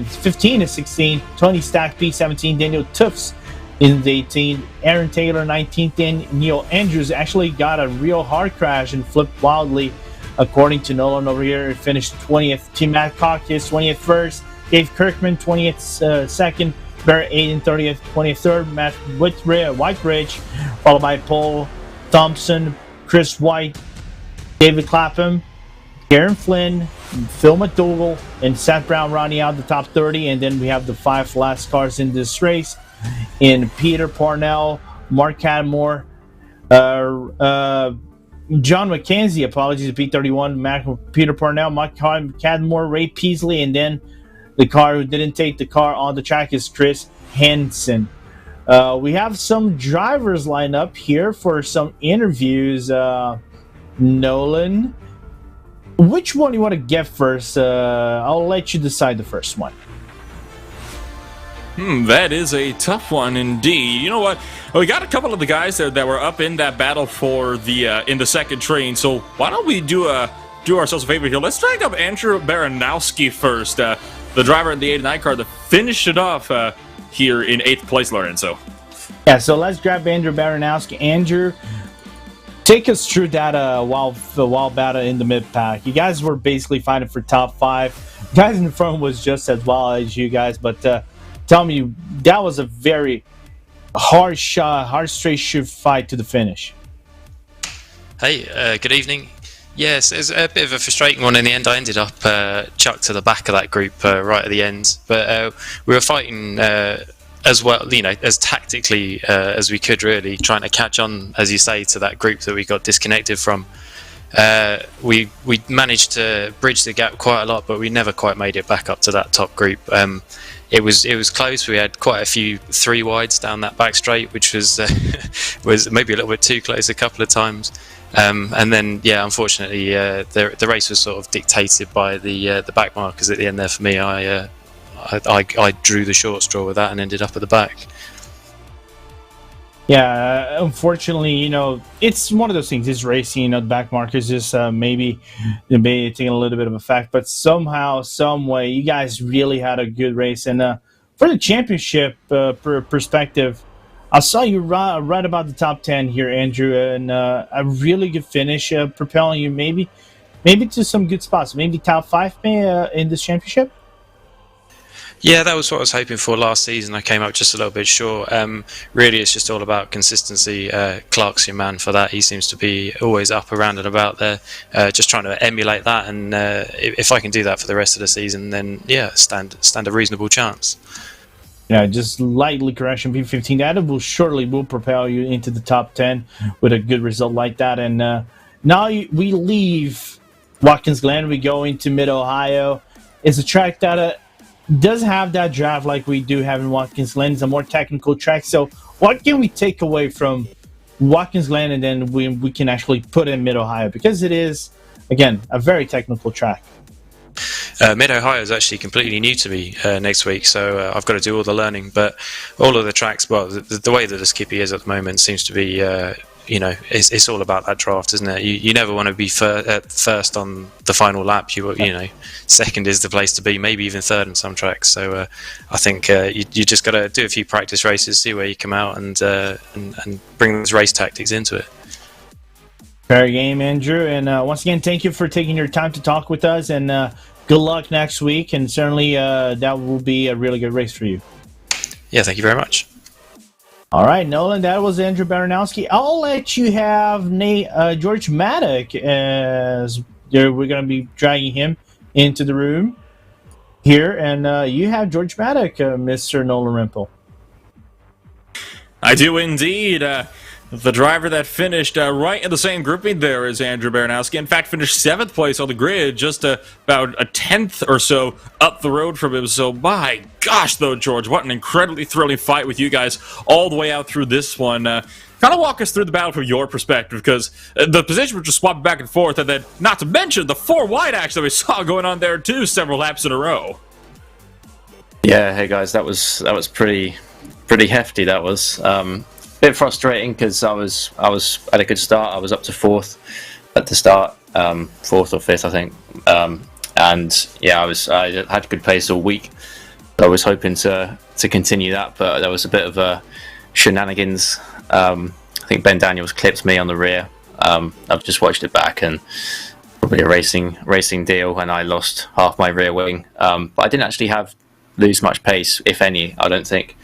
15 and 16. Tony Stack P17. Daniel Tufts in the 18, Aaron Taylor 19th, and Neil Andrews actually got a real hard crash and flipped wildly. According to Nolan over here, it finished 20th. Tim Matcock his 20th first, Dave Kirkman 20th second, Barrett Aiden 30th, 23rd, Matt Whitebridge, followed by Paul Thompson, Chris White, David Clapham, Karen Flynn, Phil McDougall, and Seth Brown rounding out the top 30. And then we have the 5 last cars in this race in Peter Parnell, Mark Cadmore, John McKenzie, apologies, P31, Peter Parnell, Mark Cadmore, Ray Peasley, and then the car who didn't take the car on the track is Chris Hansen. We have some drivers lined up here for some interviews. Nolan, which one do you want to get first? I'll let you decide the first one. That is a tough one indeed. You know what? We got a couple of the guys there that were up in that battle for the in the second train. So why don't we do ourselves a favor here? Let's drag up Andrew Baranowski first, the driver in the 89 car that finished it off here in 8th place, Lorenzo. Yeah, so let's grab Andrew Baranowski. Andrew, take us through that wild battle in the mid pack. You guys were basically fighting for top 5. Guys in front was just as well as you guys, but tell me, that was a very hard straight shoot fight to the finish. Hey, good evening. Yes, it was a bit of a frustrating one in the end. I ended up chucked to the back of that group right at the end. But we were fighting as well, you know, as tactically as we could, really, trying to catch on, as you say, to that group that we got disconnected from. We managed to bridge the gap quite a lot, but we never quite made it back up to that top group. It was close. We had quite a few 3 wides down that back straight, which was was maybe a little bit too close a couple of times. And then, yeah, unfortunately, the race was sort of dictated by the back markers at the end there for me. I drew the short straw with that and ended up at the back. Yeah, unfortunately, you know, it's one of those things. It's racing, you know, the back markers just maybe taking a little bit of effect, but somehow, some way, you guys really had a good race. And for the championship perspective, I saw you right about the top 10 here, Andrew, and a really good finish, propelling you maybe to some good spots, maybe top 5 in this championship. Yeah, that was what I was hoping for last season. I came up just a little bit short. Really, it's just all about consistency. Clark's your man for that. He seems to be always up, around and about there. Just trying to emulate that, and if I can do that for the rest of the season, then yeah, stand a reasonable chance. Yeah, just lightly crashing P15. That will propel you into the top 10 with a good result like that. And now we leave Watkins Glen. We go into Mid-Ohio. It's a track that doesn't have that draft like we do have in Watkins Glen. It's a more technical track. So what can we take away from Watkins Glen, and then we can actually put in Mid-Ohio? Because it is, again, a very technical track. Mid-Ohio is actually completely new to me next week, so I've got to do all the learning. But all of the tracks, well, the way that the Skippy is at the moment seems to be, you know, it's all about that draft, isn't it? You never want to be first on the final lap. You know, second is the place to be, maybe even third on some tracks. So I think you just got to do a few practice races, see where you come out, and bring those race tactics into it. Fair game, Andrew. And once again, thank you for taking your time to talk with us, and good luck next week. And certainly that will be a really good race for you. Yeah, thank you very much. All right, Nolan, that was Andrew Baranowski. I'll let you have George Maddock, as we're going to be dragging him into the room here. And you have George Maddock, Mr. Nolan Rimple. I do indeed. The driver that finished right in the same grouping there as Andrew Baranowski. In fact, finished 7th place on the grid, just about a 10th or so up the road from him. So, my gosh, though, George, what an incredibly thrilling fight with you guys all the way out through this one. Kind of walk us through the battle from your perspective, because the position was just swapping back and forth, and then, not to mention, the 4 wide action that we saw going on there, too, several laps in a row. Yeah, hey, guys, that was pretty hefty, that was. Bit frustrating because I was at a good start. I was up to 4th at the start, 4th or 5th, I think. And yeah, I had good pace all week. I was hoping to continue that, but there was a bit of a shenanigans. I think Ben Daniels clipped me on the rear. I've just watched it back, and probably a racing deal, and I lost half my rear wing. But I didn't actually lose much pace, if any, I don't think.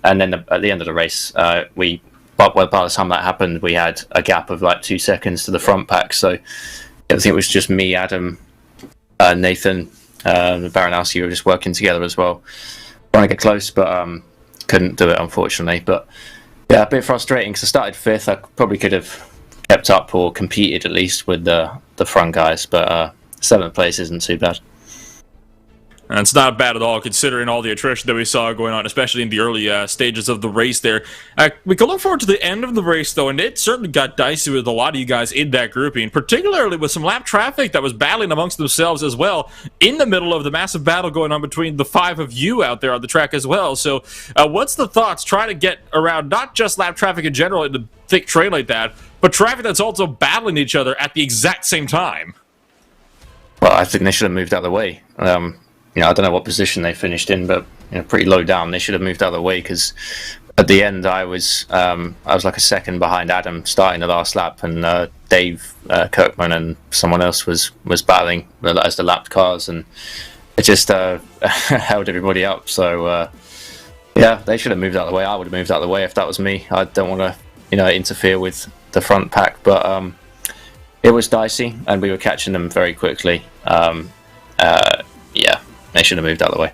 And then at the end of the race, by the time that happened, we had a gap of like 2 seconds to the front pack. So I think it was just me, Adam, Nathan, Baranowski were just working together as well, trying to get close, but couldn't do it, unfortunately. But yeah, a bit frustrating because I started 5th. I probably could have kept up or competed at least with the front guys, but 7th place isn't too bad. And it's not bad at all, considering all the attrition that we saw going on, especially in the early stages of the race there. We can look forward to the end of the race, though, and it certainly got dicey with a lot of you guys in that grouping, particularly with some lap traffic that was battling amongst themselves as well, in the middle of the massive battle going on between the 5 of you out there on the track as well. So what's the thoughts trying to get around not just lap traffic in general in a thick train like that, but traffic that's also battling each other at the exact same time? Well, I think they should have moved out of the way. I don't know what position they finished in, but pretty low down. They should have moved out of the way, because at the end I was like a second behind Adam starting the last lap, and Dave Kirkman and someone else was battling as the lapped cars, and it just held everybody up. So yeah, they should have moved out of the way. I would have moved out of the way if that was me. I don't want to interfere with the front pack, but it was dicey, and we were catching them very quickly. Yeah. They should have moved out of the way.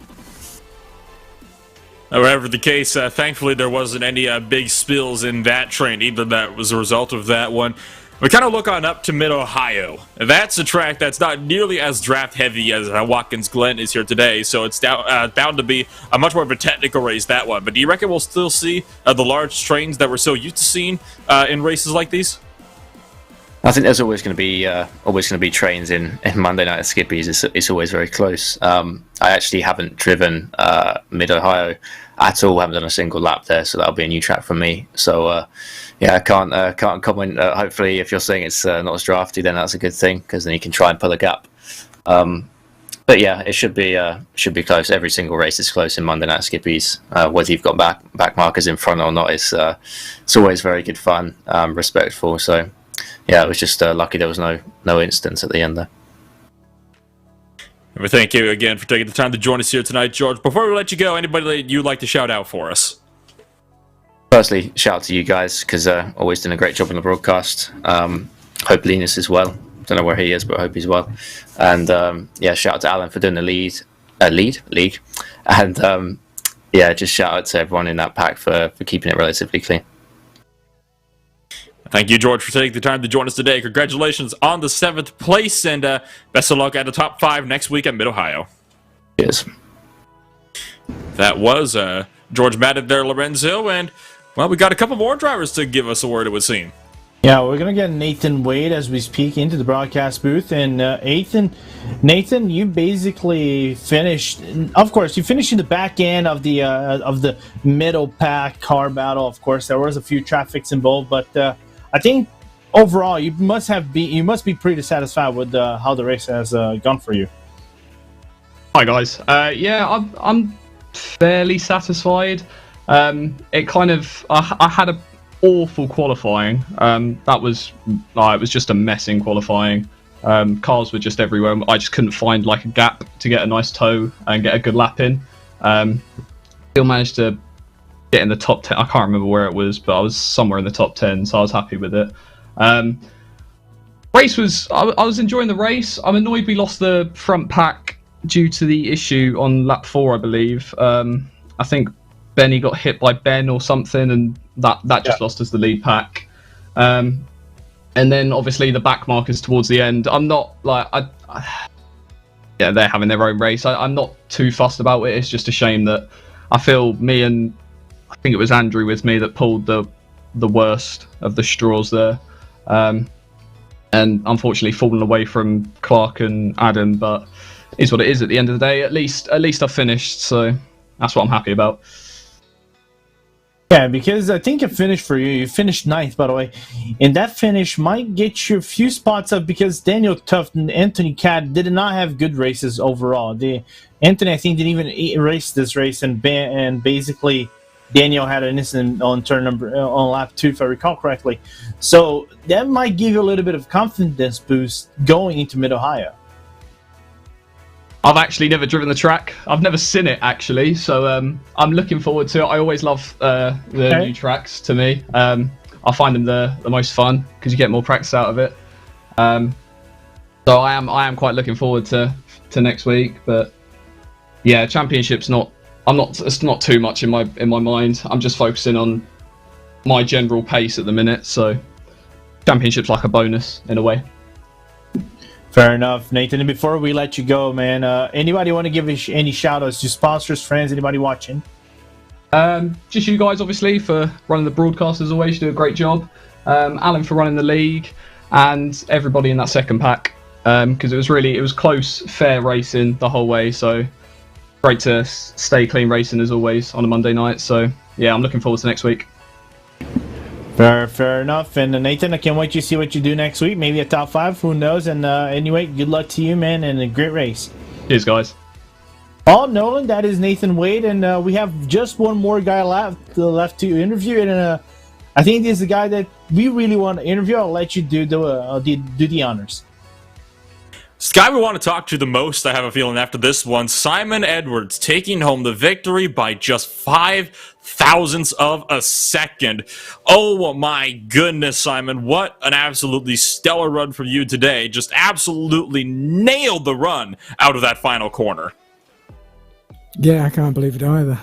However the case, thankfully there wasn't any big spills in that train, either that was a result of that one. We kind of look on up to Mid-Ohio. That's a track that's not nearly as draft-heavy as Watkins Glen is here today, so it's bound to be a much more of a technical race, that one. But do you reckon we'll still see the large trains that we're so used to seeing in races like these? I think there's always going to be trains in Monday night at Skippys. It's always very close. I actually haven't driven Mid-Ohio at all. I haven't done a single lap there, so that'll be a new track for me. So yeah, I can't comment. Hopefully, if you're saying it's not as drafty, then that's a good thing, because then you can try and pull a gap. But yeah, it should be close. Every single race is close in Monday night Skippys. Whether you've got back markers in front or not, it's always very good fun, respectful. So. Yeah, it was just lucky there was no incidents at the end there. Well, thank you again for taking the time to join us here tonight, George. Before we let you go, anybody that you'd like to shout out for us? Firstly, shout out to you guys, because always doing a great job on the broadcast. Hope Linus is well. Don't know where he is, but I hope he's well. And yeah, shout out to Alan for doing the league. And yeah, just shout out to everyone in that pack for keeping it relatively clean. Thank you, George, for taking the time to join us today. Congratulations on the 7th place, and best of luck at the top 5 next week at Mid-Ohio. Cheers. That was George Maddock there, Lorenzo, and, well, we got a couple more drivers to give us a word, it would seem. Yeah, we're going to get Nathan Wade as we speak into the broadcast booth. And Nathan, you basically finished, of course, you finished in the back end of the middle pack car battle. Of course, there was a few traffics involved, but I think overall you must be pretty satisfied with how the race has gone for you. Hi guys. Yeah, I'm fairly satisfied. It kind of I had a awful qualifying. It was just a mess in qualifying. Cars were just everywhere. I just couldn't find like a gap to get a nice tow and get a good lap in. Still managed to get in the top 10. I can't remember where it was, but I was somewhere in the top 10, so I was happy with it. Race was, I was enjoying the race. I'm annoyed we lost the front pack due to the issue on lap 4, I believe. I think Benny got hit by Ben or something, and that just lost us the lead pack. And then obviously the back markers towards the end. I'm not like yeah, they're having their own race. I'm not too fussed about it. It's just a shame that I feel me and I think it was Andrew with me that pulled the worst of the straws there. And unfortunately fallen away from Clark and Adam, but it is what it is at the end of the day. At least I've finished, so that's what I'm happy about. Yeah, because I think a finish for you. You finished 9th, by the way, and that finish might get you a few spots up because Daniel Tuft and Anthony Catt did not have good races overall. Anthony, I think, didn't even race this race, and basically Daniel had an incident on on lap 2, if I recall correctly. So that might give you a little bit of confidence boost going into Mid-Ohio. I've actually never driven the track. I've never seen it, actually, so I'm looking forward to it. I always love the new tracks, to me. I find them the most fun because you get more practice out of it. So I am quite looking forward to next week. But yeah, championship's it's not too much in my mind. I'm just focusing on my general pace at the minute, so championship's like a bonus in a way. Fair enough, Nathan. And before we let you go, man, anybody want to give any shout-outs to sponsors, friends, anybody watching? Just you guys, obviously, for running the broadcast as always. You do a great job. Alan for running the league, and everybody in that second pack, because it was close, fair racing the whole way. So great to stay clean racing as always on a Monday night. So yeah, I'm looking forward to next week. Fair enough. And Nathan, I can't wait to see what you do next week. Maybe a top 5, who knows? And anyway, good luck to you, man, and a great race. Cheers, guys. Paul Nolan, that is Nathan Wade, and we have just one more guy left to interview. And I think this is the guy that we really want to interview. I'll let you do the honors. This guy we want to talk to the most, I have a feeling, after this one, Simon Edwards, taking home the victory by just 5 thousandths of a second. Oh my goodness, Simon, what an absolutely stellar run from you today. Just absolutely nailed the run out of that final corner. Yeah, I can't believe it either.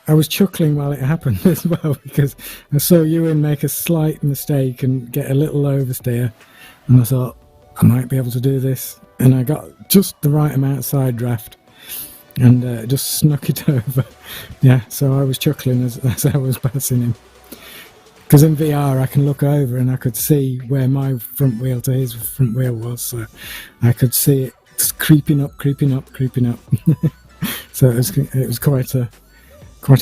I was chuckling while it happened as well, because I saw Ewan make a slight mistake and get a little oversteer, and I thought, I might be able to do this, and I got just the right amount of side draft and just snuck it over. Yeah, so I was chuckling as I was passing him, because in VR I can look over and I could see where my front wheel to his front wheel was, so I could see it just creeping up. So it was quite a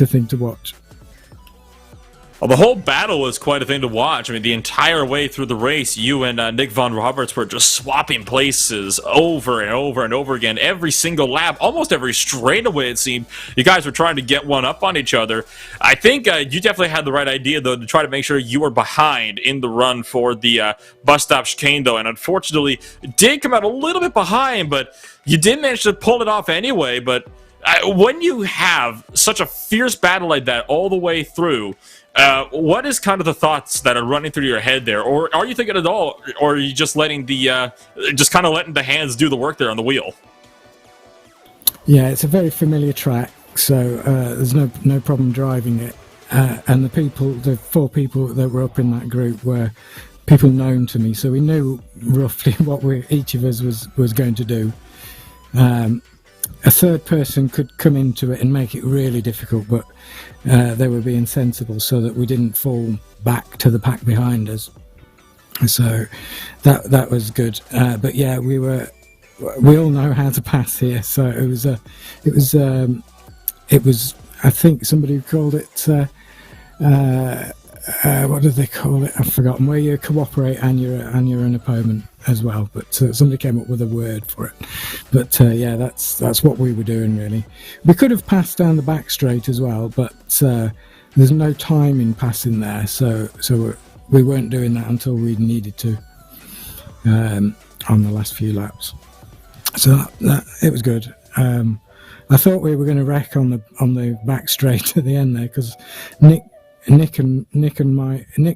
thing to watch. Well, the whole battle was quite a thing to watch. I mean, the entire way through the race, you and Nick Von Roberts were just swapping places over and over and over again. Every single lap, almost every straightaway, it seemed, you guys were trying to get one up on each other. I think you definitely had the right idea, though, to try to make sure you were behind in the run for the bus stop chicane, though. And unfortunately, it did come out a little bit behind, but you did manage to pull it off anyway. But when you have such a fierce battle like that all the way through, what is kind of the thoughts that are running through your head there, or are you thinking at all, or are you just letting letting the hands do the work there on the wheel? Yeah, it's a very familiar track, so there's no problem driving it. And the 4 people that were up in that group were people known to me, so we knew roughly what each of us was going to do. A third person could come into it and make it really difficult, but they were being sensible so that we didn't fall back to the pack behind us. So that was good. But yeah, we all know how to pass here. So it was. I think somebody called it. What did they call it? I've forgotten. Where you cooperate and you're an opponent as well. But somebody came up with a word for it. But yeah, that's what we were doing really. We could have passed down the back straight as well, but there's no time in passing there, so we weren't doing that until we needed to on the last few laps. So that it was good. I I thought we were going to wreck on the back straight at the end there, because Nick's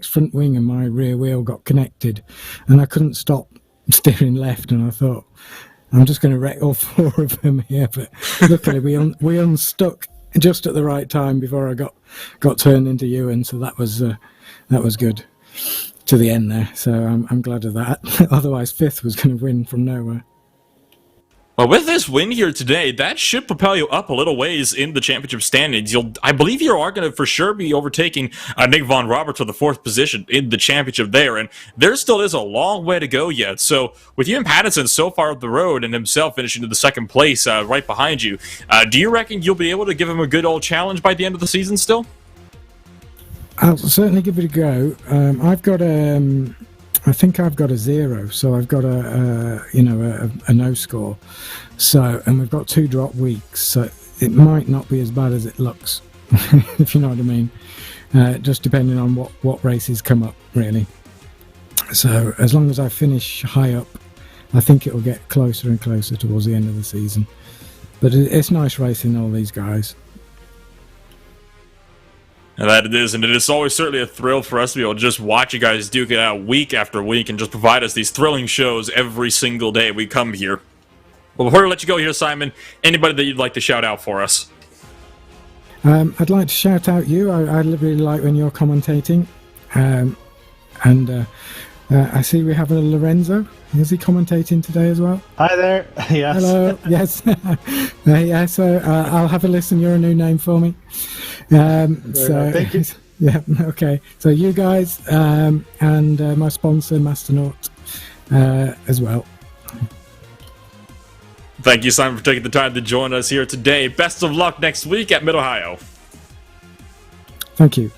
front wing and my rear wheel got connected, and I couldn't stop steering left, and I thought, I'm just going to wreck all 4 of them here. But luckily we unstuck just at the right time before I got turned into Ewan, so that was good to the end there. So I'm glad of that. Otherwise, 5th was going to win from nowhere. Well, with this win here today, that should propel you up a little ways in the championship standings. I believe you are going to for sure be overtaking Nick Von Roberts for the 4th position in the championship there, and there still is a long way to go yet. So, with you and Pattinson so far up the road and himself finishing in the 2nd place right behind you, do you reckon you'll be able to give him a good old challenge by the end of the season still? I'll certainly give it a go. I think I've got a 0, so I've got a no score. So, and we've got 2 drop weeks, so it might not be as bad as it looks, if you know what I mean. Just depending on what races come up, really. So, as long as I finish high up, I think it'll get closer and closer towards the end of the season. But it's nice racing all these guys. And that it is, and it is always certainly a thrill for us to be able to just watch you guys duke it out week after week and just provide us these thrilling shows every single day we come here. Well, before we let you go here, Simon, anybody that you'd like to shout out for us? I'd like to shout out you. I really like when you're commentating. I see we have a Lorenzo. Is he commentating today as well? Hi there. Yes. Hello. Yes. Yeah. So I'll have a listen. You're a new name for me. So thank you. Yeah. Okay. So you guys and my sponsor Masternaut as well. Thank you, Simon, for taking the time to join us here today. Best of luck next week at Mid-Ohio. Thank you.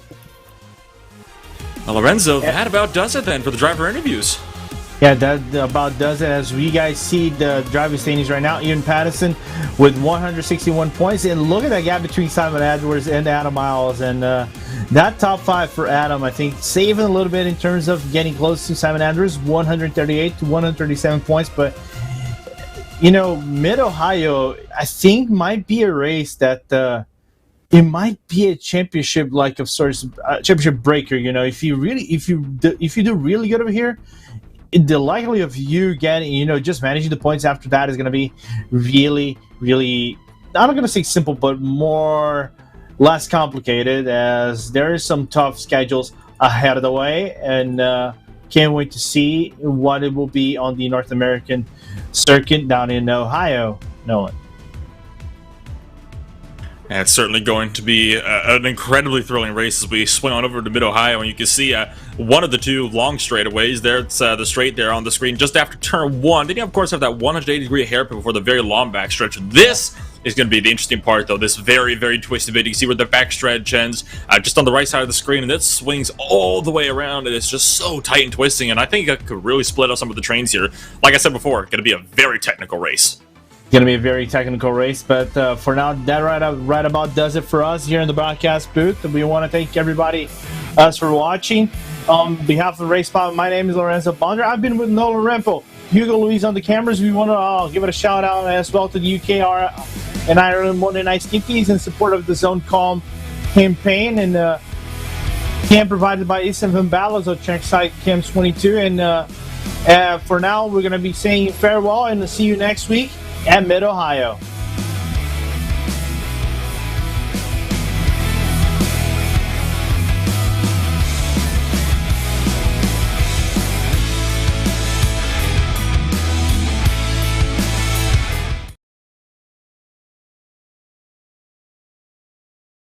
Well, Lorenzo, that about does it then for the driver interviews. Yeah, that about does it. As we guys see the driving standings right now, Ian Patterson with 161 points. And look at that gap between Simon Edwards and Adam Miles. And that top 5 for Adam, I think, saving a little bit in terms of getting close to Simon Edwards, 138 to 137 points. But, you know, Mid-Ohio, I think, might be a race that it might be a championship like of sorts, championship breaker. You know, if you do really good over here, the likelihood of you getting, just managing the points after that is going to be really, really, I'm not going to say simple, but less complicated, as there is some tough schedules ahead of the way, and can't wait to see what it will be on the North American circuit down in Ohio. Nolan. And it's certainly going to be an incredibly thrilling race as we swing on over to Mid-Ohio, and you can see one of the 2 long straightaways there. It's the straight there on the screen just after turn 1. Then you, of course, have that 180-degree hairpin before the very long backstretch. This is going to be the interesting part, though. This very, very twisted bit. You can see where the backstretch ends just on the right side of the screen, and it swings all the way around, and it's just so tight and twisting, and I think it could really split up some of the trains here. Like I said before, going to be a very technical race. Going to be a very technical race, but for now, that right about does it for us here in the broadcast booth. We want to thank everybody for watching. On behalf of RaceSpot, my name is Lorenzo Bonder. I've been with Nolan Rempel, Hugo Luis on the cameras. We want to give it a shout out as well to the UK&I Ireland Monday Night Skippys in support of the Zone Calm campaign, and cam provided by Isam Vimbalas of check site Cams22. And for now, we're going to be saying farewell and see you next week at Mid-Ohio.